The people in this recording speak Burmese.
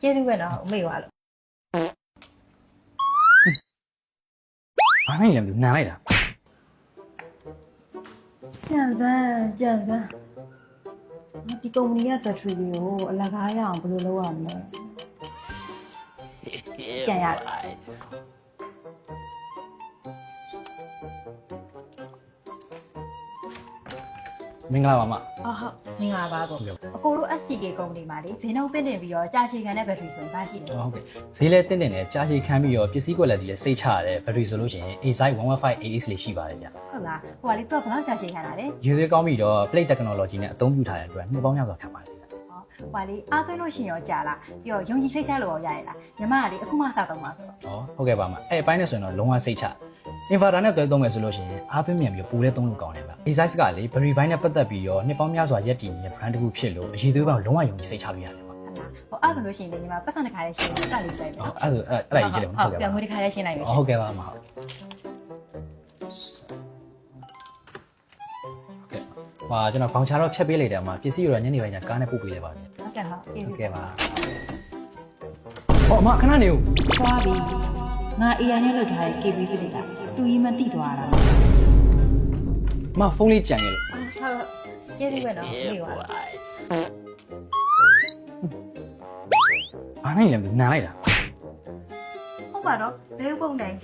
ကျေးဇူးပဲနော်အမေပါလို့ ဘာနိုင်လဲမသိနန်လိုက်တာ ကြံစမ်းဒီကုမ္ပဏီရဲ့ဘက်ထရီတွေကိုအလကားရအောင်ဘယ်လိုလုပ်ရမလဲကြံရတယ် မင်္ဂလာပါမ ဟုတ်မင်္ဂလာပါကိုအကိုတို့ STK ကုမ္ပဏီမှာလေဈေးနှုန်းသင့်နေပြီးတော့ကြာရှည်ခံတဲ့ဘက်ထရီဆိုရင်ဘာရှိလဲ ဟုတ်ကဲ့ဈေးလဲတင့်တယ်နဲ့ကြာရှည်ခံပြီးတော့ပစ္စည်းကွက်လက်ဒီလဲစိတ်ချရတယ်ဘက်ထရီဆိုလို့ရှိရင် A-Side 115 AX လေးရှိပါတယ်ဗျ ဟုတ်လားဟိုကလေသူကဘယ်လောက်ကြာရှည်ခံတာလဲ ရေသွေးကောင်းပြီးတော့ plate technology နဲ့အသုံးပြုထားတဲ့အတွက်နှစ်ပေါင်းများစွာခံပါတယ်ဗျ ဟိုကလေအားသွင်းလို့ရှိရင်ရောကြာလားပြီးတော့ယုံကြည်စိတ်ချလို့ရောရရလားညီမကလေအခုမှစတော့မှာဆိုတော့ ဟုတ်ကဲ့ပါမအဲ့အပိုင်းနဲ့ဆိုရင်တော့လုံးဝစိတ်ချ inverter နဲ့တွဲသုံးမယ်ဆိုလို့ရှိရင်အားသွင်းမြန်ပြီးပူလဲသုံးလို့ကောင်းတယ်ဗျ A-Side ကလေ battery ဘိုင်းနဲ့ပတ်သက်ပြီးတော့နှစ်ပေါင်းများစွာရက်တည်နေတဲ့ brand တစ်ခုဖြစ်လို့အရေးသွေးပေါင်းလုံးဝယုံကြည်စိတ်ချလို့ရတယ်ဗျ ဟိုအဲ့ဆိုလို့ရှိရင်လေညီမပတ်စံတစ်ခါလေးရှင်းလို့ကလေးစိုက်မယ်နော် အဲ့ဒါကြီးကြည့်လိုက်ပါ ပြန်ငွေတစ်ခါလေးရှင်းလိုက်မယ် ဟုတ်ကဲ့ပါမဟုတ်ဟာကျွန်တော်ဘောင်ချတော့ဖြတ်ပေးလိုက်တယ်မှာပစ္စည်းရောညနေပိုင်းကျကားနဲ့ပို့ပေးလိုက်ပါမယ် ဟုတ်ကဲ့ဟုတ်ကျေးဇူး ဟုတ်ကဲ့ပါဟောအမခဏနေဦး သွားပြီငါ AI နဲ့လောက်ထားတဲ့ KB စစ်တွေကတူကြီးမသိသွားတာ အမဖုန်းလေးကြံခဲ့လို့ ဟုတ်ကျေးဇူးပဲနော်နေပါ ဘာနိုင်လဲမသိနန်လိုက်တာ ဟုတ်ပါတော့ဘယ်ပုံနိုင်